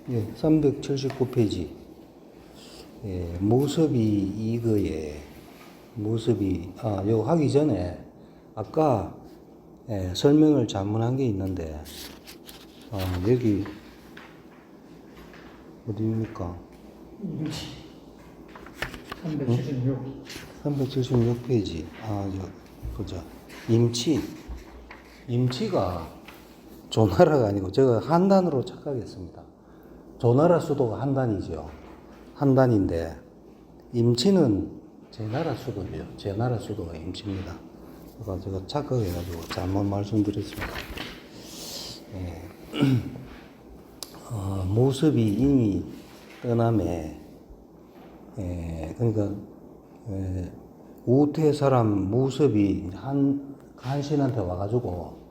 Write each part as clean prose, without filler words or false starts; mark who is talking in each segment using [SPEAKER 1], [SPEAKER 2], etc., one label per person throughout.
[SPEAKER 1] 예, 379페이지. 예, 모습이 이거에, 요거 하기 전에, 아까, 설명을 잘못한 게 있는데, 여기, 어디입니까?
[SPEAKER 2] 376.
[SPEAKER 1] 376페이지. 보자. 임치가 조나라가 아니고, 제가 한단으로 착각했습니다. 조나라 수도가 한단이죠. 한단인데, 임치는 제 나라 수도죠. 제 나라 수도가 임치입니다. 그래서 제가 착각해가지고 잘못 말씀드렸습니다. 예. 모습이 이미 떠남에, 그러니까, 우태 사람 모습이 한신한테 와가지고,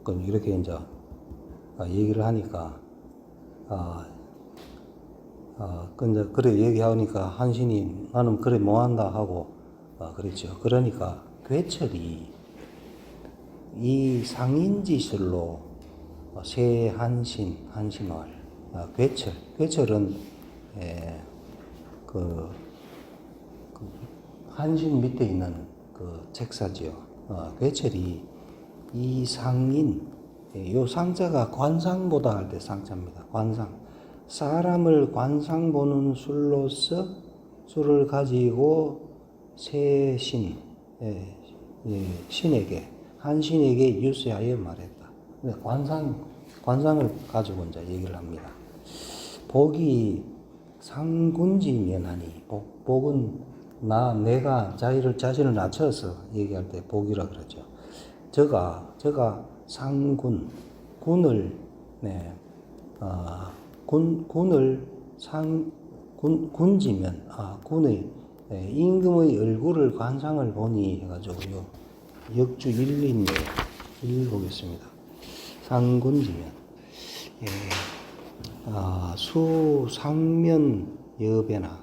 [SPEAKER 1] 그럼 이렇게 이제, 얘기를 하니까, 근데 그래 얘기하니까 한신이 나는 그래 뭐한다 하고, 그랬죠. 그러니까 괴철이 이 상인지술로 새 한신월, 괴철은 그 한신 밑에 있는 그 책사지요. 괴철이 이 상인, 요 상자가 관상보다 할 때 상자입니다. 관상. 사람을 관상 보는 술로서 술을 가지고 새 신, 신에게, 한신에게 유세하여 말했다. 관상을 가지고 이제 얘기를 합니다. 복이 상군지면하니, 복은 내가 자신을 낮춰서 얘기할 때 복이라 그러죠. 저가 상군, 군을, 군지면, 군의, 임금의 얼굴을 관상을 보니 해가지고요. 역주 1인데, 1 보겠습니다. 상군지면. 수 상면 여배나,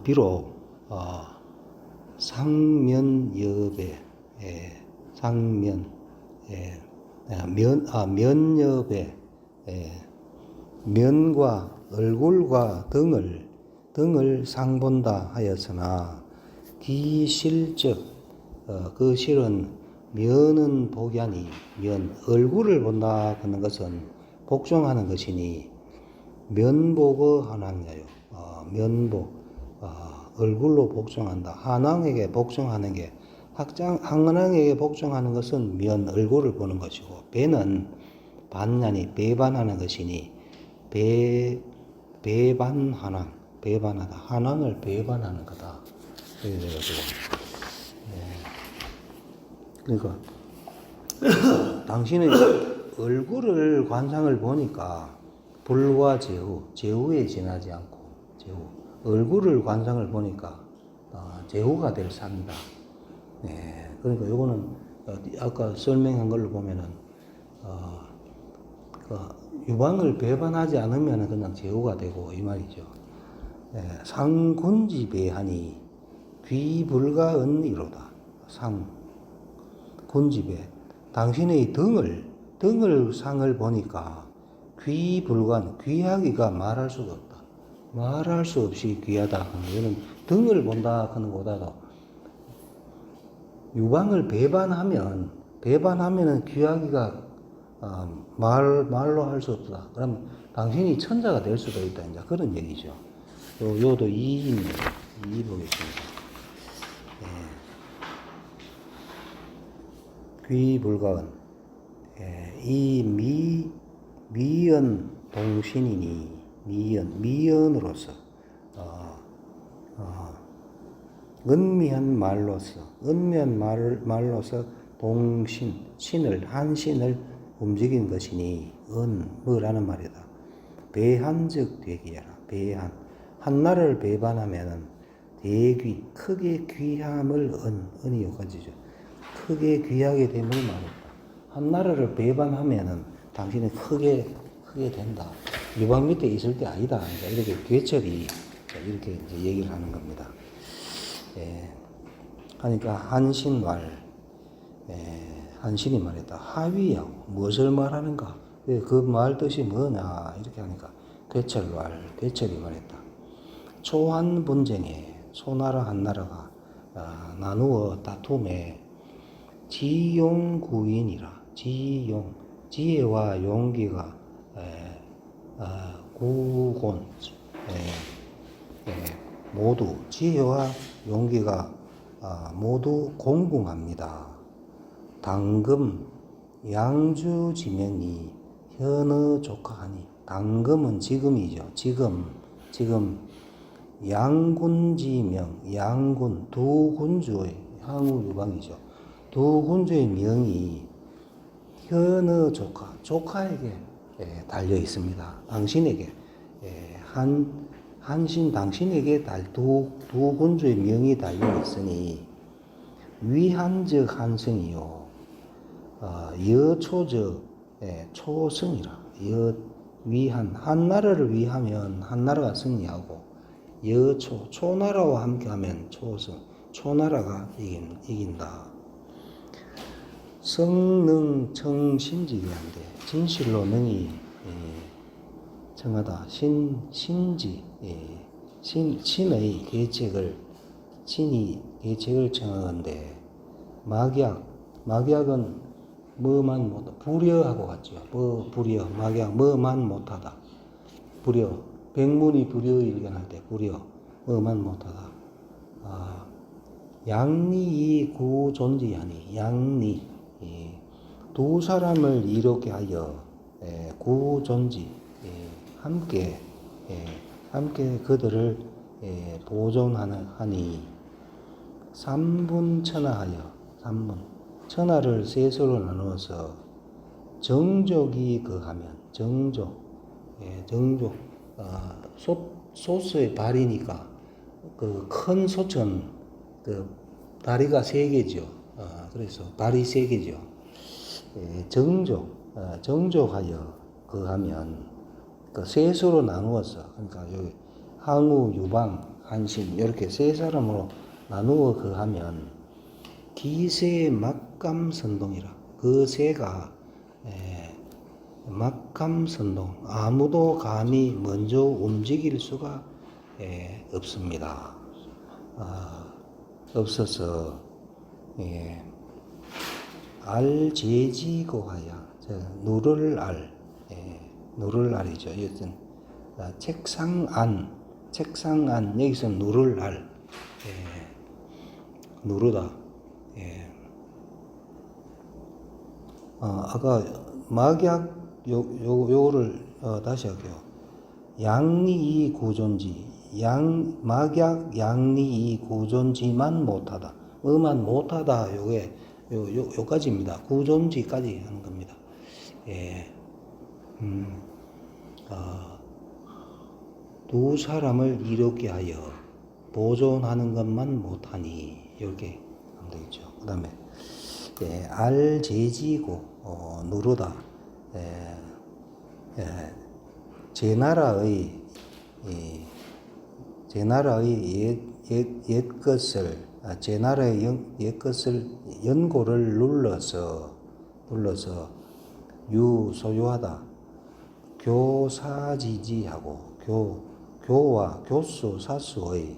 [SPEAKER 1] 비록, 상면 여배, 상면, 면여배, 면과 얼굴과 등을 상본다 하였으나 기실적, 그 실은 면은 복이 아니 얼굴을 본다 하는 것은 복종하는 것이니 면복의 한왕이요. 면복, 얼굴로 복종한다. 한왕에게 복종하는 게 한왕에게 복종하는 것은 얼굴을 보는 것이고, 배는 반냐니 배반하는 것이니 배반한왕, 배반하다. 한왕을 배반하는 거다. 그래가지고, 그러니까 당신의 얼굴을 관상을 보니까 불과 제후에 지나지 않고, 얼굴을 관상을 보니까 제후가 될 상이다. 그러니까 요거는 아까 설명한 걸로 보면은 유방을 배반하지 않으면 그냥 제후가 되고 이 말이죠. 상군지배하니 귀불가은 이로다. 군지배, 당신의 등을 상을 보니까 귀불가는, 귀하기가 말할 수가 없다. 말할 수 없이 귀하다. 이거는 등을 본다 하는 것보다도 유방을 배반하면은 귀하기가 말로 할 수 없다. 그럼 당신이 천자가 될 수도 있다. 이제 그런 얘기죠. 요도 2입니다. 2 보겠습니다. 귀불가은, 이 미연 동신이니, 미연으로서, 은미한 말로서 한신을 움직인 것이니, 뭐라는 말이다. 배한즉 되기야라. 배한. 한나라를 배반하면은 대귀, 크게 귀함을 은이 여기까지죠. 크게 귀하게 됨을 말했다. 한나라를 배반하면은 당신은 크게 된다. 유방 밑에 있을 때 아니다. 이렇게 괴철이 이렇게 이제 얘기를 하는 겁니다. 하니까 한신왈, 한신이 말했다. 하위하고 무엇을 말하는가? 그 말 뜻이 뭐냐? 이렇게 하니까 대철이 말했다. 초한 분쟁에 소나라 한나라가 나누어 다툼에 지용구인이라. 지혜와 용기가 구곤 모두 지혜와 용기가 모두 공궁합니다. 당금 양주지명이 현의 조카하니. 당금은 지금이죠. 지금 양군지명, 양군 두 군주의 향후 유방이죠. 두 군주의 명이 현의 조카에게 달려 있습니다. 당신에게 한신 당신에게 두 군주의 명이 달려 있으니 위한적 한승이요 여초적 초승이라. 위한 한나라를 위하면 한나라가 승리하고 초나라와 함께하면 초승 초나라가 이긴다. 성능 청신지기한데 진실로 능히 청하다. 신의 신이 계책을 청하건대 막약은 뭐만 못 불여하고 같죠. 불여 막약 뭐만 못하다. 불여 백문이 불여일견할 때 불여 뭐만 못하다. 양리이 구존지하니. 양리 두 사람을 이롭게 하여 구존지 함께 그들을 보존하니. 삼분천하하여 천하를 셋으로 나누어서 정족이 거하면 정족 소스의 발이니까 그 큰 소천 그 다리가 세 개죠. 그래서 발이 세 개죠. 정족하여 거하면 그 셋으로 나누어서 그러니까 여기 항우 유방 한신 이렇게 세 사람으로 나누어 거하면 기세 막감선동이라. 그 새가 막감선동 아무도 감히 먼저 움직일 수가 없습니다. 없어서 알제지고하야 누를 알이죠. 여튼 책상 안 여기서 누를 알 누르다. 아까 막약 요거를 다시 할게요. 양리이 구존지 막약 양리이 구존지만 못하다. 뭐만 못하다. 요게 요까지입니다. 구존지까지 하는 겁니다. 두 사람을 이롭게 하여 보존하는 것만 못하니 이렇게 하면 되겠죠. 그 다음에 알제지고 누르다. 제 나라의 옛것을 제 나라의 옛것을 연고를 눌러서 소유하다. 교사지지하고 교와 교수 사수의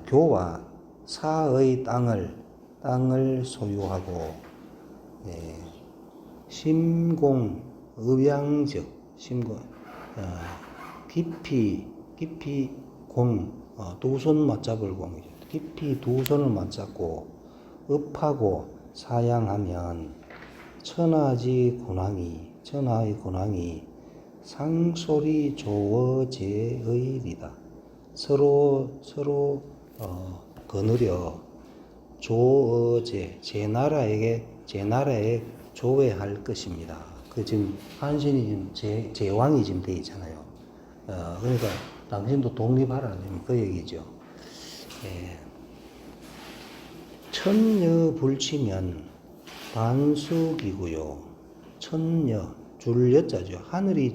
[SPEAKER 1] 교와 사의 땅을 소유하고 심공 의양적 심공 깊이 공 두 손 맞잡을 공이죠. 깊이 두 손을 맞잡고 읍하고 사양하면 천하의 군왕이 상소리 조어제의리다. 서로 거느려 조어제 제 나라에 조회할 것입니다. 그 지금 한신이 지금 제왕이 지금 돼 있잖아요. 그러니까 당신도 독립하라 그 얘기죠. 천녀 불치면 반숙이고요. 천녀 줄 여자죠. 하늘이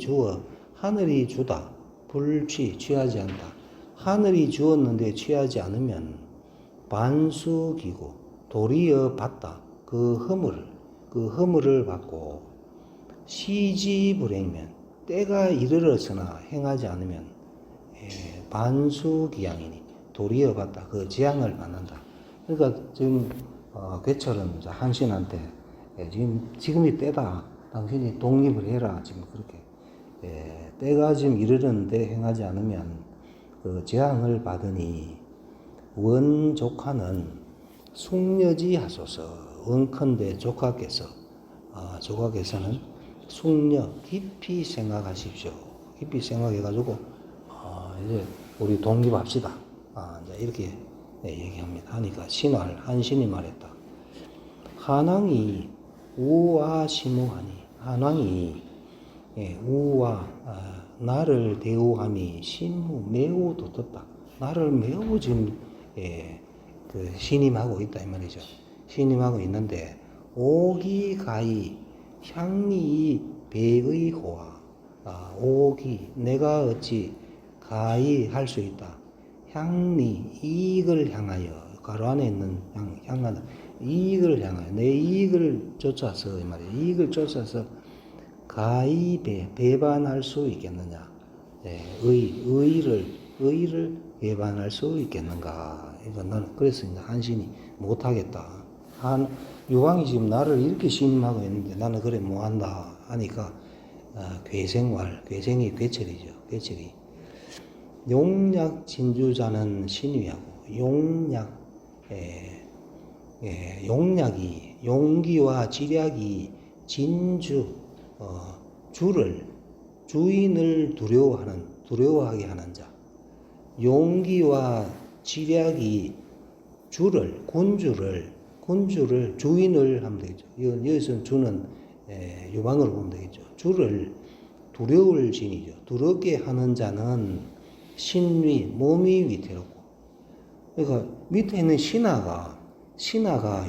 [SPEAKER 1] 주다. 불취 취하지 않다. 하늘이 주었는데 취하지 않으면 반숙이고 도리어 받다. 그 허물을 그 허물을 받고 시지불행이면 때가 이르렀으나 행하지 않으면 반수기양이니 도리어 받다. 그 재앙을 받는다. 그러니까 지금 괴철은 한신한테 지금이 때다. 당신이 독립을 해라. 지금 그렇게 때가 지금 이르렀는데 행하지 않으면 그 재앙을 받으니 원조카는 숙려지 하소서. 원컨대 조카께서는 숙려 깊이 생각하십시오. 깊이 생각해가지고 이제 우리 독립합시다. 이제 이렇게 얘기합니다. 하니까 한신이 말했다. 한왕이 우와 시무하니 한왕이 우와 나를 대우함이 신무 매우 도떴다. 나를 매우 지금 그 신임하고 있다 이 말이죠. 신임하고 있는데 오기 가히 향리 배의 호화 오기 내가 어찌 가히 할 수 있다. 향리 이익을 향하여 가로 안에 있는 향하다 이익을 향하여 내 이익을 쫓아서 이 말이에요. 이익을 쫓아서 가히 배반할 수 있겠느냐? 의를 배반할 수 있겠는가? 나는 그래서 한신이 못하겠다. 유왕이 지금 나를 이렇게 신임하고 있는데 나는 그래 못한다 하니까 괴생이 괴철이죠. 괴철이 용약 진주자는 신위하고 용약이 용기와 지략이 진주 주인을 두려워하게 하는 자 용기와 지략이 군주를 주인을 하면 되겠죠. 여기서는 주는 유방으로 보면 되겠죠. 주를 두려울 신이죠. 두렵게 하는 자는 신위, 몸이 위태롭고. 그러니까 밑에 있는 신하가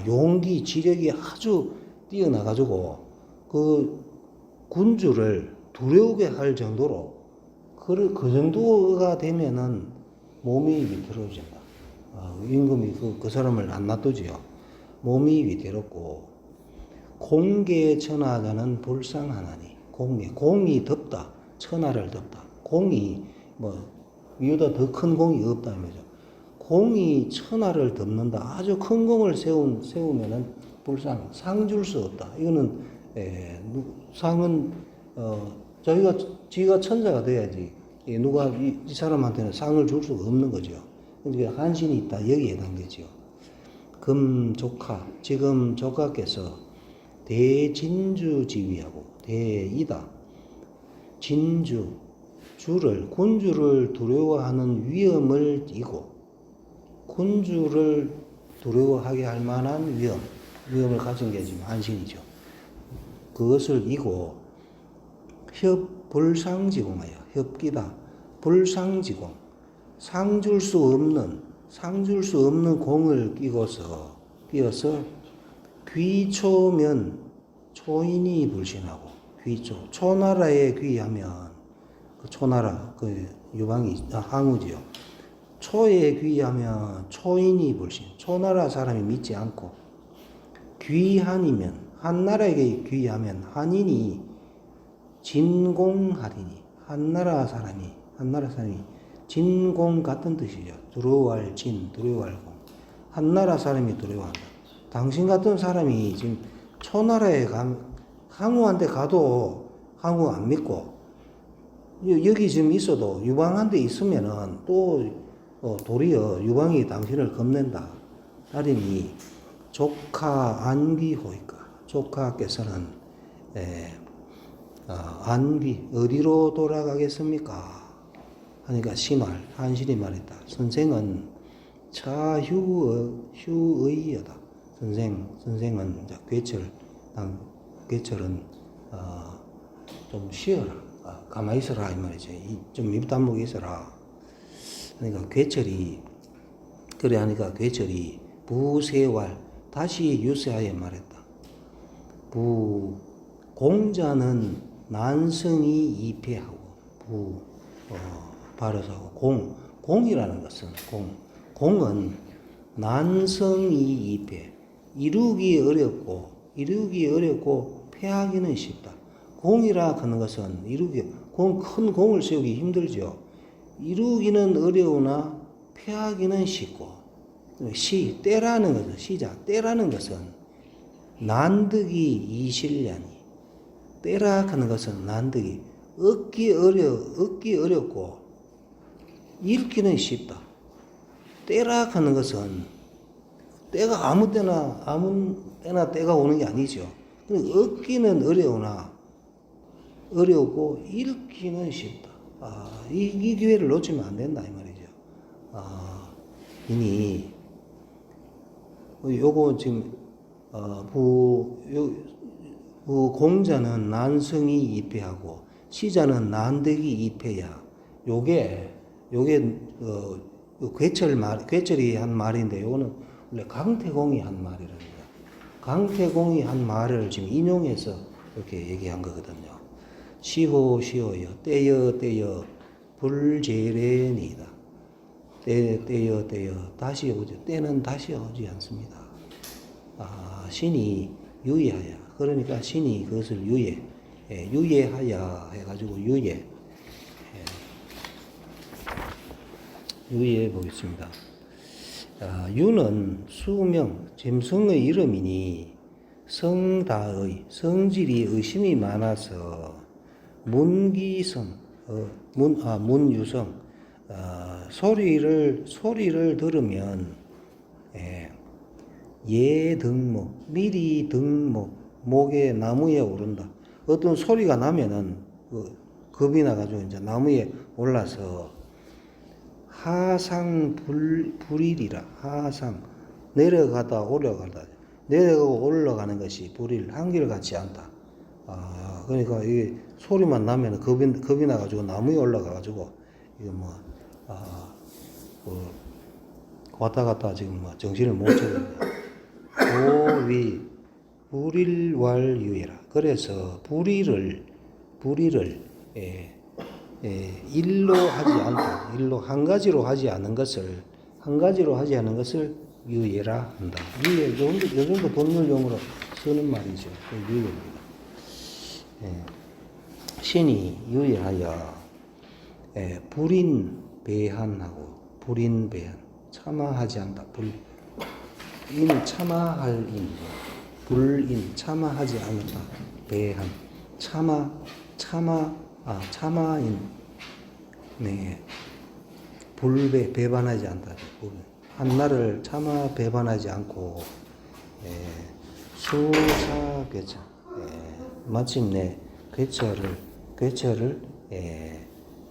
[SPEAKER 1] 용기, 지력이 아주 뛰어나가지고 그 군주를 두려우게 할 정도로 그 정도가 되면은 몸이 위태로워진다. 임금이 그 사람을 안 놔두지요. 몸이 위태롭고 공계 천하자는 불쌍하나니 공이 덥다. 천하를 덥다. 공이 이보다 더 큰 공이 없다 이거죠. 공이 천하를 덮는다. 아주 큰 공을 세우면은 상 줄 수 없다. 이거는 상은 지가 천자가 돼야지 누가 이 사람한테는 상을 줄 수가 없는 거죠. 그러니까 한신이 있다 여기에 해당되지요. 금조카 지금 조카께서 대진주 지위하고 대이다 진주 군주를 두려워하는 위험을 띠고 군주를 두려워하게 할 만한 위험을 가진 게 지금 한신이죠. 그것을 이고 불상지공하여 협기다 불상지공 상 줄 수 없는 공을 끼어서 귀초면 초인이 불신하고 초나라에 귀하면 초나라 유방이 항우지요. 초에 귀하면 초인이 불신 초나라 사람이 믿지 않고 귀한이면 한나라에게 귀하면 한인이 진공하리니 한나라 사람이 진공 같은 뜻이죠. 두려워할 공. 한나라 사람이 두려워한다. 당신 같은 사람이 지금 초나라에 항우한테 가도 항우 안 믿고 여기 지금 있어도 유방한테 있으면은 또 도리어 유방이 당신을 겁낸다. 따르니 조카 안귀호이까 조카께서는 안귀 어디로 돌아가겠습니까? 하니까 한신이 말했다. 선생은 차휴의여다. 선생은 괴철은 좀 쉬어라. 가만히 있어라 이 말이지. 좀 입다물고 있어라. 그러니까 괴철이 부세왈 다시 유세하여 말했다. 공자는 난성이 이패하고 발어서고 공이라는 것은 공은 난성이 이패 이루기 어렵고 이루기 어렵고 패하기는 쉽다. 공이라 하는 것은 큰 공을 세우기 힘들죠. 이루기는 어려우나 패하기는 쉽고, 때라는 것은, 때라는 것은 난득이 이실려니. 때라 하는 것은 난득이, 얻기 어렵고, 잃기는 쉽다. 때라 하는 것은, 때가 아무 때나 때가 오는 게 아니죠. 얻기는 어렵고, 잃기는 쉽다. 이 기회를 놓치면 안 된다, 이 말이죠. 이니, 요거 지금, 공자는 난성이 입회하고, 시자는 난득이 입회야. 요게, 괴철이 한 말인데, 요거는 원래 강태공이 한 말이랍니다. 강태공이 한 말을 지금 인용해서 이렇게 얘기한 거거든요. 시호여, 떼여, 불제례니다. 떼여, 다시 오죠. 때는 다시 오지 않습니다. 신이 유예하여. 그러니까 신이 그것을 유예하여 해가지고 유예해 보겠습니다. 유는 수명, 짐승의 이름이니 성다의, 성질이 의심이 많아서 문기성, 문유성, 소리를 들으면 예등목, 미리 등목, 목에 나무에 오른다. 어떤 소리가 나면은 겁이 나가지고 이제 나무에 올라서 하상 불일이라. 하상 내려가다 내려가고 올라가는 것이 불일, 한결같지 않다. 그러니까 이게 소리만 나면 겁이 나가지고 나무에 올라가가지고 이거 왔다 갔다 지금 정신을 못 차립니다. 오위 불일왈유예라. 그래서 불일을 일로 하지 않다. 일로 한 가지로 하지 않은 것을 유예라 한다. 유예, 요 정도 법률용어로 쓰는 말이죠. 유예입니다. 신이 유예하여 불인 배한하고 참아하지 않다. 참아할 인, 불인 참아하지 않는다. 배한 참아인 배반하지 않다. 한나를 참아 배반하지 않고 수사괴처 마침내 괴처를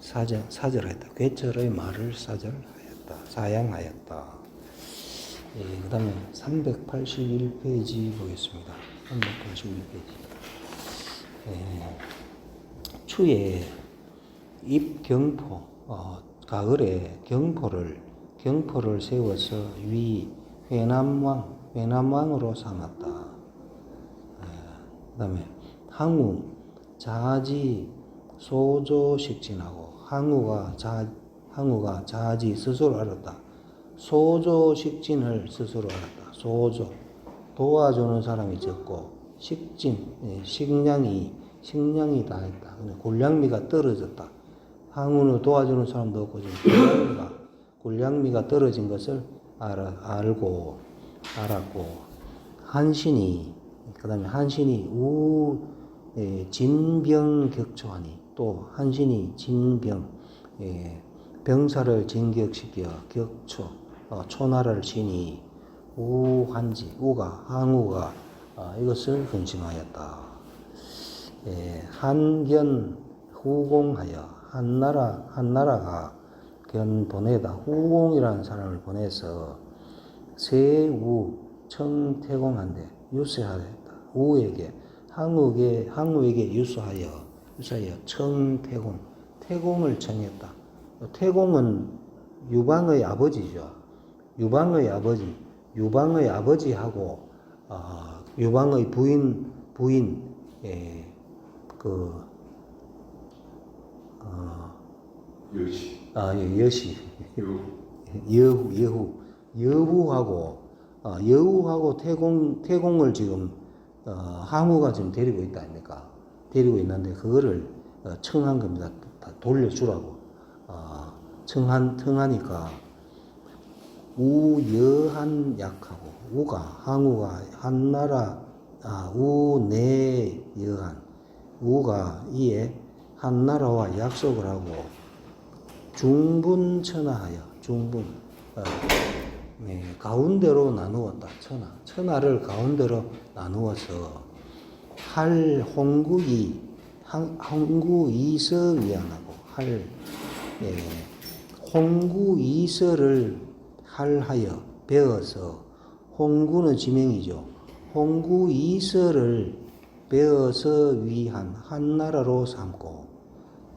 [SPEAKER 1] 사절하였다. 괴처의 말을 사양하였다. 그 다음에 381페이지 보겠습니다. 381페이지. 추에 입경포, 가을에 경포를 세워서 회남왕으로 삼았다. 그 다음에 항우, 자지 소조식진하고, 항우가 자지 스스로 알았다. 소조식진을 스스로 알았다. 소조, 도와주는 사람이 적고, 식량이 다했다. 곤량미가 떨어졌다. 항우는 도와주는 사람도 없고, 곤량미가 떨어진 것을 알았고, 그 다음에 한신이 진병격초하니, 또 한신이 병사를 진격시켜 초나를 치니 항우가 이것을 근심하였다. 한견 후공하여 한나라가 견 보내다. 후공이라는 사람을 보내서 세우 청태공한데 유세하였다. 항우에게 유서하여 태공을 청했다. 태공은 유방의 아버지죠. 유방의 아버지하고 유방의 부인 여시 여후하고 태공을 지금 항우가 지금 데리고 있다 아닙니까? 데리고 있는데 그거를 청한 겁니다. 다 돌려주라고. 청하니까 우여한 약하고 우가 항우가 한나라 우내여한 우가 이에 한나라와 약속을 하고 중분천하하여 중분 가운데로 나누었다. 천하를 가운데로 나누어서 할 홍구이서위안하고 홍구이서를 할하여 배어서 홍구는 지명이죠. 홍구이서를 배어서 위한 한나라로 삼고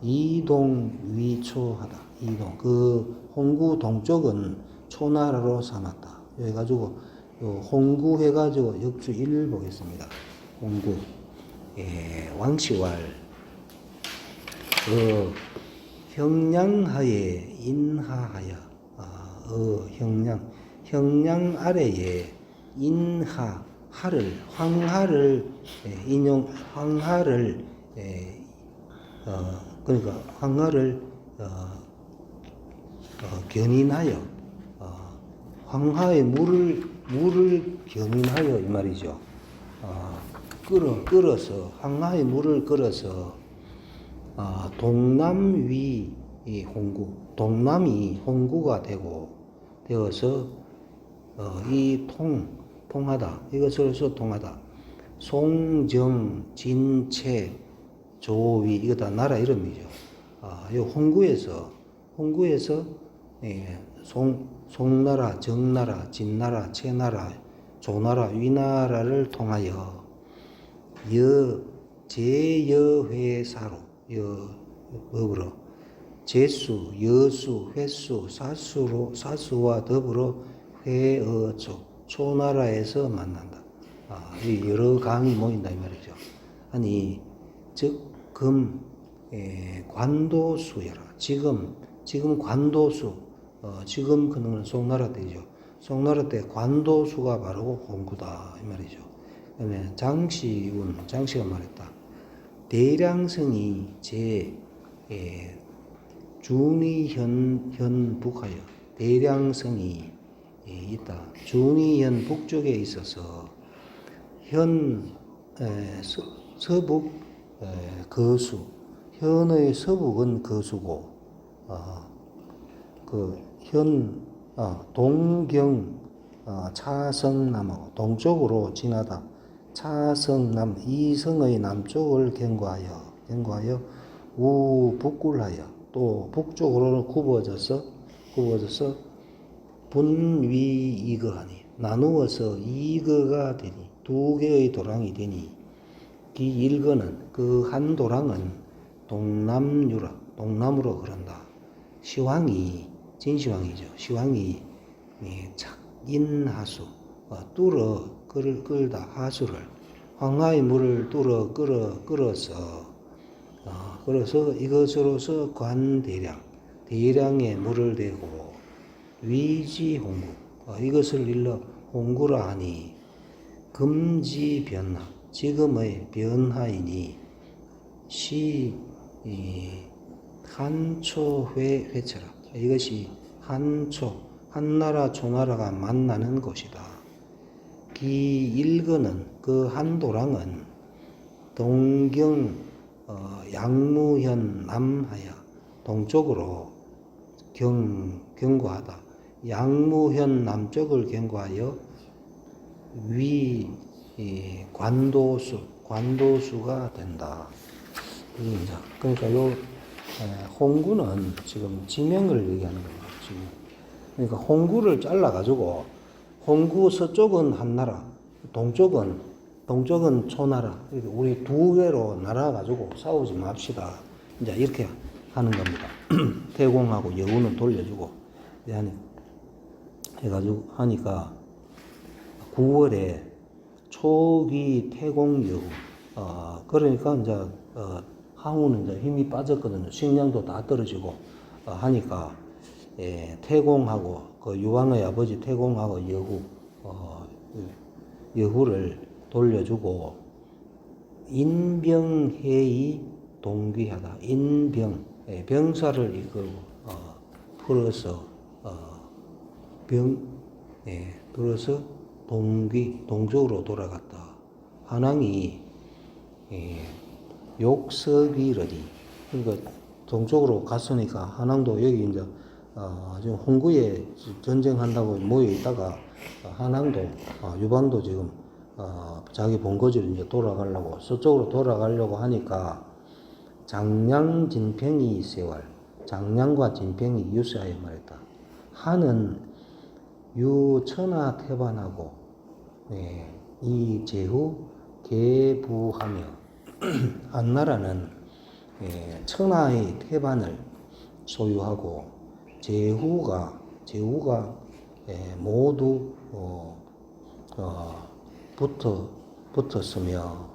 [SPEAKER 1] 이동위초하다. 이동 그 홍구 동쪽은 초나라로 삼았다. 여기 가지고 홍구 해가지고 역주 1 보겠습니다. 홍구 왕시왈 형량하에 인하하여 형량 아래에 인하 하를 황하를 인용 황하를 그러니까 황하를 견인하여 황하의 물을 견인하여 이 말이죠. 끓어서 황하의 물을 끓어서 동남위 홍구 동남이 홍구가 되어서 이 통하다 이것으로서 통하다. 송정 진채 조위 이거 다 나라 이름이죠. 이 홍구에서 송나라, 정나라, 진나라, 채나라, 조나라, 위나라를 통하여 제여회사로 더불어 제수, 여수, 횟수, 사수와 더불어 회어초 초나라에서 만난다. 이 여러 강이 모인다 이 말이죠. 아니 즉 관도수여라. 지금 관도수 지금 그는 송나라 때죠. 송나라 때 관도수가 바로 홍구다 이 말이죠. 그다음에 장씨가 말했다. 대량성이 준이현북하여 대량성이 있다. 준이현 북쪽에 있어서 서북 거수 현의 서북은 거수고 동경 차성남하고 동쪽으로 지나다. 차성남 이성의 남쪽을 경과하여 우북굴하여 또 북쪽으로는 굽어져서 분위이거하니 나누어서 이거가 되니 두 개의 도랑이 되니 이 일거는 그 한 도랑은 동남으로 흐른다. 시황이 진시황이죠. 시황이 착인하수 끌다 하수를 황하의 물을 끌어서 이것으로서 대량의 물을 대고 위지홍구 이것을 일러 홍구라 하니 금지변화 지금의 변화이니 한초회처라. 이것이 한나라 초나라가 만나는 곳이다. 기일거는 그 한도랑은 동경 양무현 남하여 동쪽으로 경과하다. 양무현 남쪽을 경과하여 관도수가 된다. 그러니까 요 홍구는 지금 지명을 얘기하는 겁니다. 지금. 그러니까 홍구를 잘라가지고 홍구 서쪽은 한나라, 동쪽은 초나라. 우리 두 개로 나눠가지고 싸우지 맙시다. 이제 이렇게 하는 겁니다. 태공하고 여우는 돌려주고 해가지고 하니까 9월에 초기 태공 여우. 그러니까 이제 항우는 이제 힘이 빠졌거든요. 식량도 다 떨어지고 하니까 태공하고 그 유왕의 아버지 태공하고 여후를 돌려주고 인병해이 동귀하다. 인병, 병사를 이끌고 풀어서 풀어서 동쪽으로 돌아갔다. 한왕이 욕석이러니, 그러니까 동쪽으로 갔으니까 한왕도 여기 이제 지금 홍구에 전쟁한다고 모여 있다가 한왕도 유방도 지금 자기 본거지로 이제 돌아가려고 서쪽으로 돌아가려고 하니까 장량 진평이 세월, 장량과 진평이 유세하여 말했다. 한은 유천하 태반하고 이 제후 계부하며 한나라는 천하의 태반을 소유하고 제후가 모두 붙었으며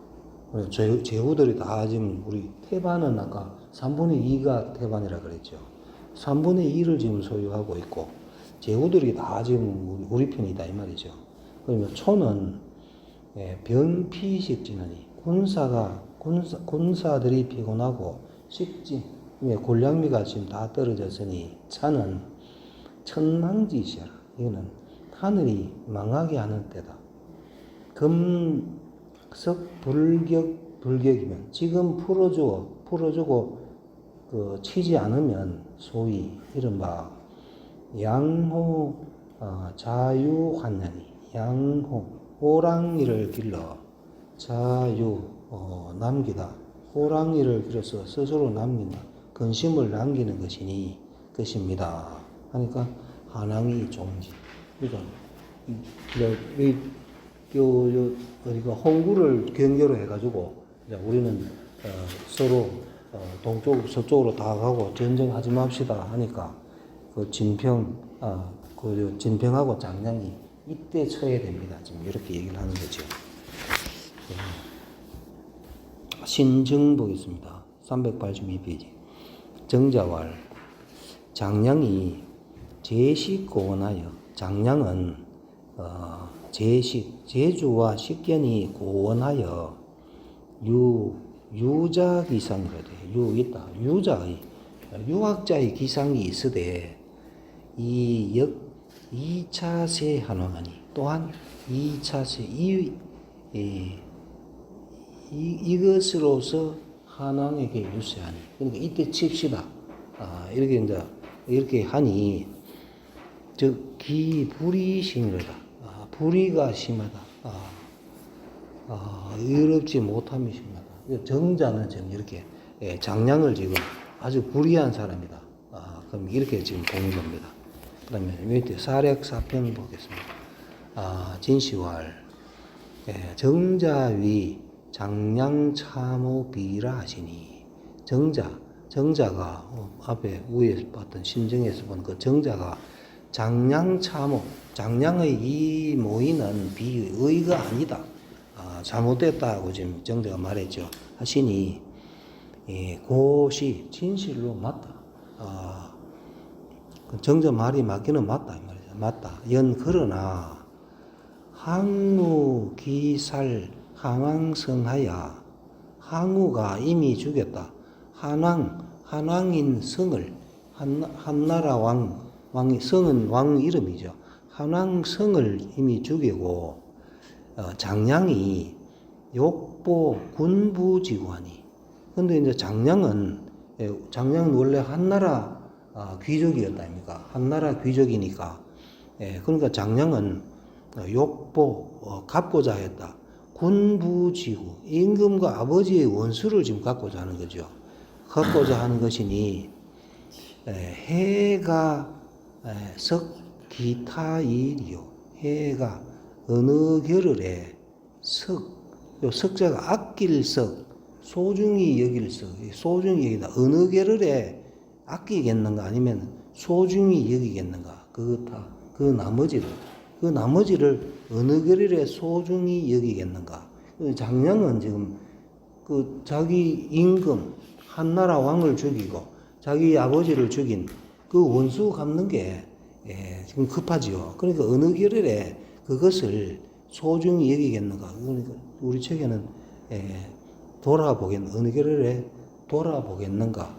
[SPEAKER 1] 제후들이 다 지금 우리 태반은 아까 3분의 2가 태반이라 그랬죠. 3분의 2를 지금 소유하고 있고 제후들이 다 지금 우리 편이다 이 말이죠. 그러면 초는 병피식지느니 군사들이 피곤하고 식지 곤량미가 지금 다 떨어졌으니 차는 천망지시라. 이거는 하늘이 망하게 하는 때다. 금석 불격이면 지금 풀어주고 치지 않으면 소위 이른바 양호 자유환난이 양호 호랑이를 길러 자유 남기다. 호랑이를 길어서 스스로 남긴다. 근심을 남기는 것입니다. 하니까 한왕이 종지. 그러니까 우리가 홍구를 경계로 해가지고 우리는 서로 동쪽 서쪽으로 다 가고 전쟁하지 맙시다 하니까 그 진평하고 장량이 이때 쳐야 됩니다. 지금 이렇게 얘기를 하는 거죠. 신증 보겠습니다. 382페이지. 정자왈 장량이 제식고원하여 장량은 제주와 식견이 고원하여 유자기상이라되 있다. 유학자의 기상이 있으되 이 2차세 한왕하니 또한 2차세 이것으로서 한왕에게 유세하니. 그러니까 이때 칩시다. 이렇게 하니 즉 기불이심이다. 불의가 심하다. 의롭지 못함이 심하다. 정자는 지금 이렇게 장량을 지금 아주 불의한 사람이다. 그럼 이렇게 지금 보는 겁니다. 그 다음에 밑에 사력사평 보겠습니다. 진시왈 정자위 장량참호비라 하시니 정자가 앞에 위에 봤던 신정에서 본 그 정자가 장량참호 장량의 이 모의는 비의가 아니다. 잘못됐다고 지금 정자가 말했죠. 하시니 그것이 진실로 맞다. 정자 말이 맞기는 맞다 이 말이죠. 맞다. 그러나 항우 기살 항왕성하야 항우가 이미 죽였다. 한왕인 성을 한나라 왕이 성은 왕 이름이죠. 한왕성을 이미 죽이고 장량이 욕보 군부지구하니. 근데 이제 장량은 원래 한나라 귀족이었다 아닙니까? 한나라 귀족이니까. 그러니까 장량은 욕보 갚고자 했다. 군부지구 임금과 아버지의 원수를 지금 갖고자 하는 거죠. 갖고자 하는 것이니 해가 석기타일이요. 해가 어느 겨를에 석자가 아낄 석, 소중히 여길 석, 소중히 여기다. 어느 겨를에 아끼겠는가 아니면 소중히 여기겠는가. 그 나머지를 어느 겨를에 소중히 여기겠는가. 장량은 지금 자기 임금 한나라 왕을 죽이고 자기 아버지를 죽인 그 원수 갚는 게 지금 급하지요. 그러니까 어느 겨를에 그것을 소중히 여기겠는가? 우리 책에는 돌아보겠는 어느 결에 돌아보겠는가?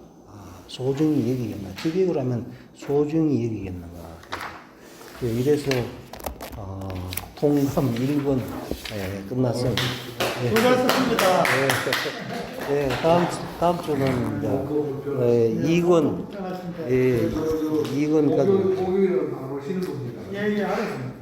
[SPEAKER 1] 소중히 여기겠나? 직역을 하면 소중히 여기겠는가? 이래서 통감 1권 끝났습니다.
[SPEAKER 2] 수고하셨습니다.
[SPEAKER 1] 네, 다음 주는 이제 2권 2권까지.
[SPEAKER 2] 예, 알았습니다.